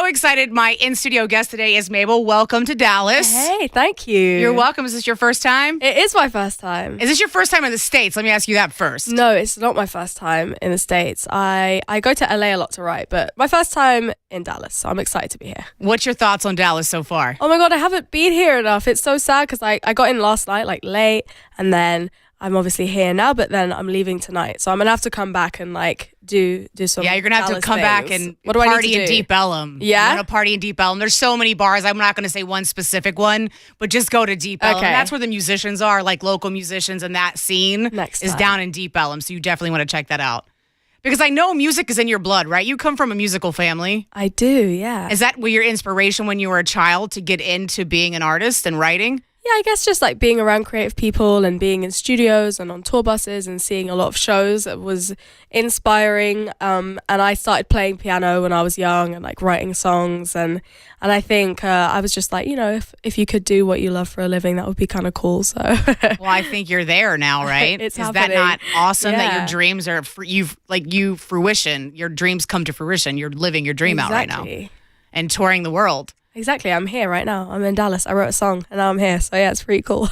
so excited. My in-studio guest today is Mabel. Welcome to Dallas. Hey, thank you. You're welcome. Is this your first time? It is my first time. Is this your first time in the States? Let me ask you that first. No, it's not my first time in the States. I go to LA a lot to write, but my first time in Dallas, so I'm excited to be here. What's your thoughts on Dallas so far? Oh my God, I haven't been here enough. It's so sad because I got in last night, like late, and then I'm obviously here now, but then I'm leaving tonight. So I'm going to have to come back and like do some Yeah, you're going to have Dallas to come things. back and What do I need party to in do? Deep Ellum. Yeah? I'm going to party in Deep Ellum. There's so many bars. I'm not going to say one specific one, but just go to Deep Ellum. Okay. That's where the musicians are, like local musicians, and that scene Next is time. down in Deep Ellum. So you definitely want to check that out. Because I know music is in your blood, right? You come from a musical family. I do, yeah. Is that your inspiration when you were a child to get into being an artist and writing? Yeah, I guess just like being around creative people and being in studios and on tour buses and seeing a lot of shows was inspiring. And I started playing piano when I was young and like writing songs. And I think I was just like, you know, if you could do what you love for a living, that would be kind of cool. So Well, I think you're there now, right? It's Is happening. that not awesome that your Yeah. dreams are fruition? Your dreams come to fruition. You're living your dream out right now and touring the world. Exactly. I'm here right now. I'm in Dallas. I wrote a song and now I'm here. So yeah, it's pretty cool.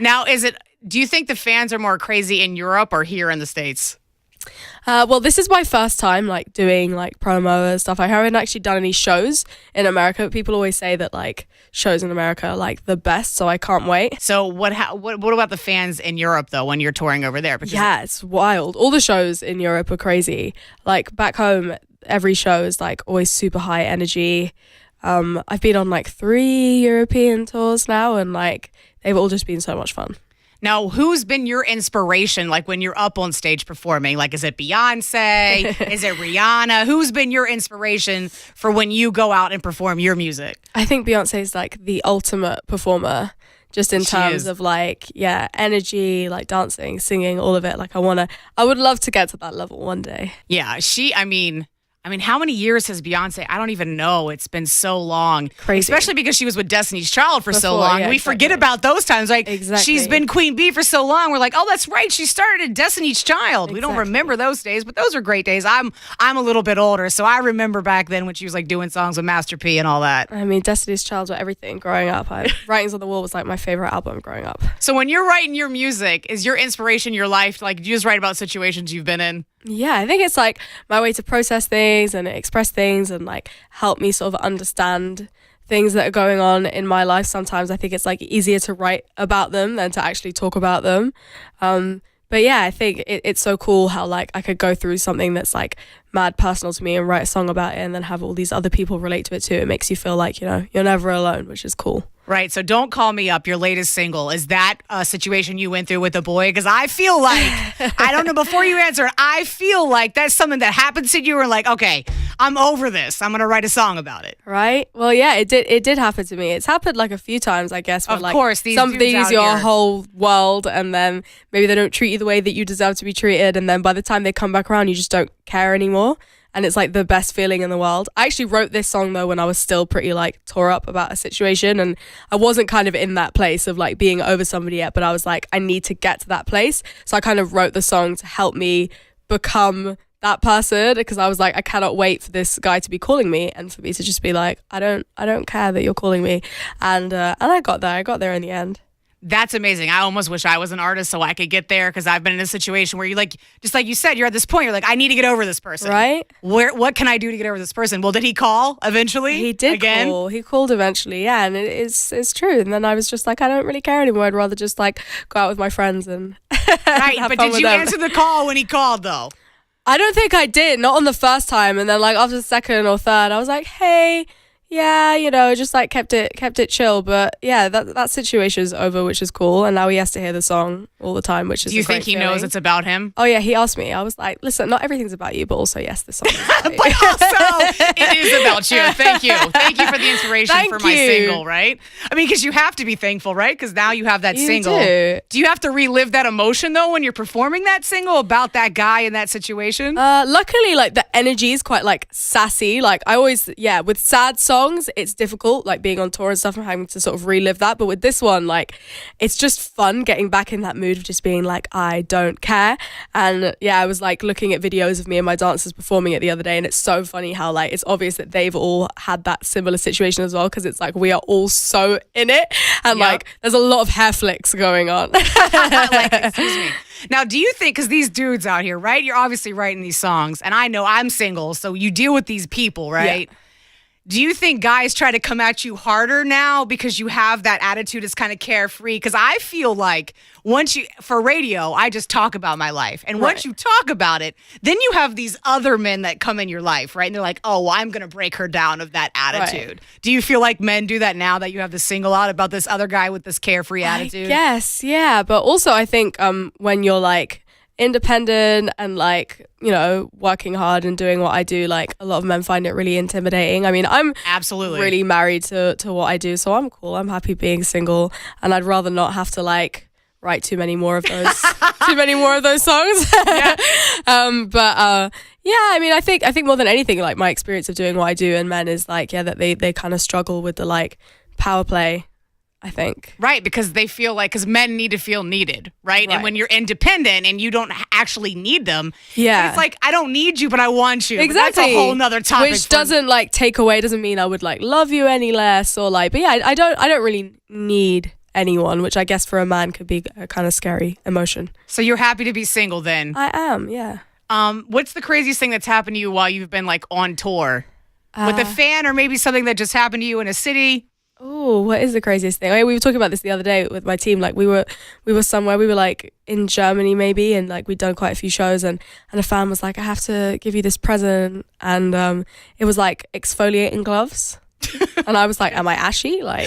Now, do you think the fans are more crazy in Europe or here in the States? Well, this is my first time like doing like promo and stuff. I haven't actually done any shows in America. People always say that like shows in America are like the best. So I can't wait. So what about the fans in Europe though when you're touring over there? Because Yeah, it's wild. All the shows in Europe are crazy. Like back home, every show is like always super high energy. I've been on like 3 European tours now and like they've all just been so much fun. Now, who's been your inspiration, like when you're up on stage performing? Like, is it Beyonce? Is it Rihanna? Who's been your inspiration for when you go out and perform your music? I think Beyonce is like the ultimate performer just in She terms is. of like, yeah, energy, like dancing, singing, all of it. Like I would love to get to that level one day. Yeah, I mean, how many years has Beyonce? I don't even know. It's been so long. Crazy. Especially because she was with Destiny's Child for so Before, long. yeah, We exactly. forget about those times. Like, Exactly. she's been Queen Bee for so long. We're like, oh, that's right. She started at Destiny's Child. We don't Exactly. remember those days, but those are great days. I'm a little bit older, so I remember back then when she was like doing songs with Master P and all that. I mean, Destiny's Child were everything growing up. Writings on the Wall was like my favorite album growing up. So when you're writing your music, is your inspiration your life? Like, do you just write about situations you've been in? Yeah, I think it's like my way to process things and express things and like help me sort of understand things that are going on in my life. Sometimes I think it's like easier to write about them than to actually talk about them. But yeah, I think it's so cool how like I could go through something that's like mad personal to me and write a song about it and then have all these other people relate to it too. It makes you feel like, you know, you're never alone, which is cool. Right. So Don't Call Me Up, your latest single. Is that a situation you went through with a boy? Because I feel like, I don't know, before you answer, I feel like that's something that happened to you and like, okay, I'm over this. I'm going to write a song about it. Right? Well, yeah, it did happen to me. It's happened like a few times, I guess. Where, Of like, course, these somebody dudes is out your here. whole world, and then maybe they don't treat you the way that you deserve to be treated, and then by the time they come back around, you just don't care anymore. And it's like the best feeling in the world. I actually wrote this song though when I was still pretty like tore up about a situation, and I wasn't kind of in that place of like being over somebody yet, but I was like, I need to get to that place. So I kind of wrote the song to help me become that person, because I was like, I cannot wait for this guy to be calling me and for me to just be like, I don't care that you're calling me. And I got there in the end. That's amazing. I almost wish I was an artist so I could get there, because I've been in a situation where you like, just like you said, you're at this point, you're like, I need to get over this person. Right? What can I do to get over this person? Well, did he call eventually? He did again? call. He called eventually, yeah, and it's true. And then I was just like, I don't really care anymore. I'd rather just like go out with my friends and Right, have but fun did with you them. answer the call when he called though? I don't think I did. Not on the first time. And then like after the second or third, I was like, hey, yeah, you know, just like kept it chill. But yeah, that situation is over, which is cool. And now he has to hear the song all the time, which is Do you a great think he feeling. knows it's about him? Oh yeah, he asked me. I was like, listen, not everything's about you, but also yes, the song is about you. But also, it is about you. Thank you. Thank you for the inspiration Thank for my you. single, right? I mean, because you have to be thankful, right? Because now you have that You single. do. You have to relive that emotion, though, when you're performing that single about that guy in that situation? Luckily, like the energy is quite like sassy. Like I always, yeah, with sad songs, it's difficult, like being on tour and stuff and having to sort of relive that. But with this one, like it's just fun getting back in that mood of just being like, I don't care. And yeah, I was like looking at videos of me and my dancers performing it the other day, and it's so funny how like it's obvious that they've all had that similar situation as well, because it's like we are all so in it, and like there's a lot of hair flicks going on. Like, excuse me. Now, do you think, because these dudes out here, right? You're obviously writing these songs, and I know I'm single, so you deal with these people, right? Yeah. Do you think guys try to come at you harder now because you have that attitude that's kind of carefree? Because I feel like for radio, I just talk about my life. And once you talk about it, then you have these other men that come in your life, right? And they're like, oh, well, I'm going to break her down of that attitude. Right. Do you feel like men do that now that you have the single out about this other guy with this carefree attitude? Yes, yeah. But also I think when you're like independent and like, you know, working hard and doing what I do, like a lot of men find it really intimidating. I mean, I'm absolutely really married to what I do, so I'm cool. I'm happy being single, and I'd rather not have to like write too many more of those songs. Yeah. Yeah, I mean, I think more than anything, like my experience of doing what I do in men is like, that they kind of struggle with the like power play, I think. Right, because they feel like, because men need to feel needed, right? And when you're independent and you don't actually need them, it's like, I don't need you, but I want you. Exactly. That's a whole nother topic. Which doesn't like take away, doesn't mean I would like love you any less or like, but yeah, I don't really need anyone, which I guess for a man could be a kind of scary emotion. So you're happy to be single then? I am, yeah. What's the craziest thing that's happened to you while you've been like on tour? With a fan, or maybe something that just happened to you in a city? Oh, what is the craziest thing? I mean, we were talking about this the other day with my team. Like we were somewhere, we were like in Germany maybe, and like we'd done quite a few shows, and a fan was like, I have to give you this present, and it was like exfoliating gloves. And I was like, am I ashy? Like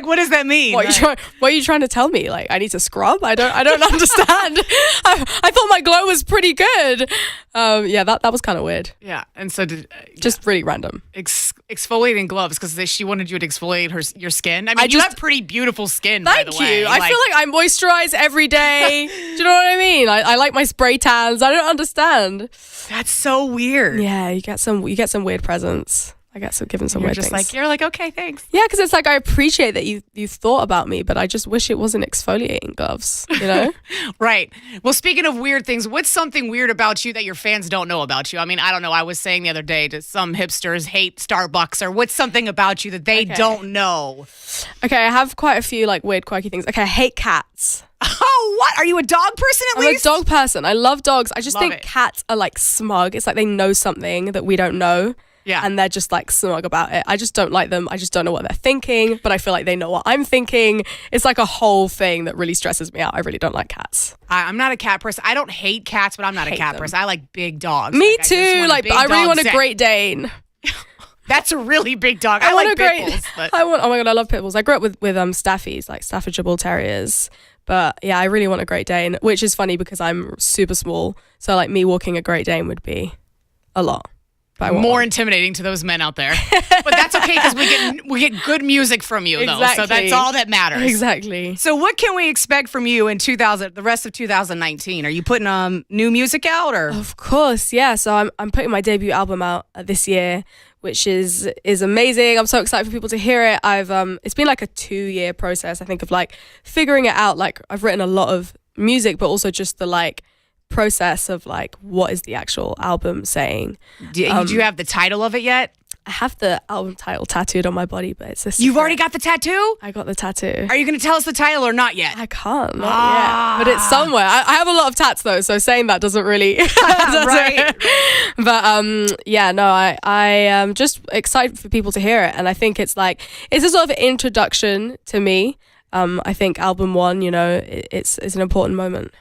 what does that mean? What are you trying to tell me? Like I need to scrub? I don't understand. I thought my glow was pretty good. That was kind of weird. Yeah, and so just really random. Exfoliating gloves because she wanted you to exfoliate your skin. I mean, you have pretty beautiful skin. By the way. Thank you. I feel like I moisturize every day. Do you know what I mean? I like my spray tans. I don't understand. That's so weird. Yeah, you get some weird presents. I got given some weird things. You're like, okay, thanks. Yeah, because it's like, I appreciate that you thought about me, but I just wish it wasn't exfoliating gloves, you know? Right. Well, speaking of weird things, what's something weird about you that your fans don't know about you? I mean, I don't know. I was saying the other day to some hipsters hate Starbucks, or what's something about you that they don't know? Okay, I have quite a few like weird, quirky things. Okay, I hate cats. Oh, what? Are you a dog person at least? I'm a dog person. I love dogs. I just think cats are like smug. It's like they know something that we don't know. Yeah. And they're just like smug about it. I just don't like them. I just don't know what they're thinking, but I feel like they know what I'm thinking. It's like a whole thing that really stresses me out. I really don't like cats. I'm not a cat person. I don't hate cats, but I'm not a cat person. I like big dogs. Me too. I really want a Great Dane. That's a really big dog. I like pit bulls. But... oh my God, I love pit bulls. I grew up with Staffies, like Staffordshire Bull Terriers. But yeah, I really want a Great Dane, which is funny because I'm super small. So like me walking a Great Dane would be a lot. More intimidating to those men out there. But that's okay because we get good music from you, though. Exactly. So that's all that matters. Exactly. So what can we expect from you in the rest of 2019? Are you putting new music out, or? Of course, yeah. So I'm putting my debut album out this year, which is amazing. I'm so excited for people to hear it. It's been like a 2-year process, I think, of like figuring it out. Like I've written a lot of music, but also just the like process of like, what is the actual album saying? Do you have the title of it yet? I have the album title tattooed on my body, but it's a secret. You've already got the tattoo? I got the tattoo. Are you going to tell us the title or not yet? I can't, not yet. But it's somewhere. I have a lot of tats though, so saying that doesn't really... right. But yeah, no, I am just excited for people to hear it. And I think it's a sort of introduction to me. I think album 1, you know, it's an important moment.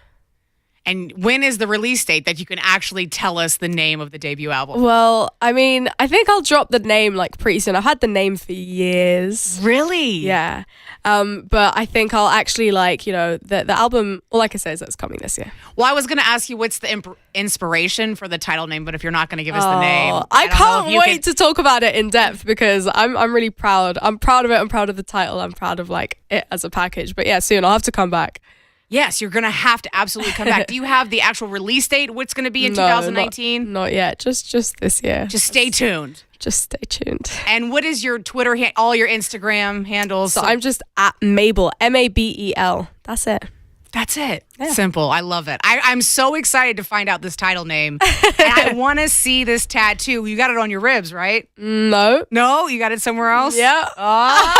And when is the release date that you can actually tell us the name of the debut album? Well, I mean, I think I'll drop the name like pretty soon. I've had the name for years. Really? Yeah. But I think I'll actually like, you know, the album, all I can say is that it's coming this year. Well, I was going to ask you what's the inspiration for the title name, but if you're not going to give us the name. I can't wait to talk about it in depth because I'm really proud. I'm proud of it. I'm proud of the title. I'm proud of like it as a package. But yeah, soon I'll have to come back. Yes, you're going to have to absolutely come back. Do you have the actual release date? What's going to be in 2019? Not yet. Just this year. Just stay tuned. Just stay tuned. And what is your Twitter, all your Instagram handles? So I'm just at Mabel, Mabel. That's it. That's it. Simple. I love it. I'm so excited to find out this title name. And I want to see this tattoo. You got it on your ribs, right? No. No? You got it somewhere else? Yeah. Oh,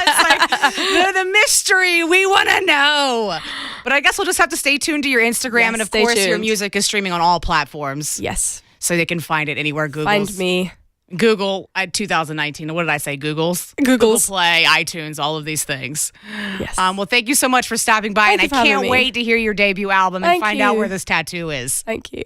it's like the mystery. We want to know. But I guess we'll just have to stay tuned to your Instagram. Yes, and of stay course, your tuned. music is streaming on all platforms. Yes. So they can find it anywhere. Google. Find me. Google 2019. What did I say? Google's? Google's. Google Play, iTunes, all of these things. Yes. Well, thank you so much for stopping by. Thank and you for I can't having me. wait to hear your debut album and Thank find out you. where this tattoo is. Thank you.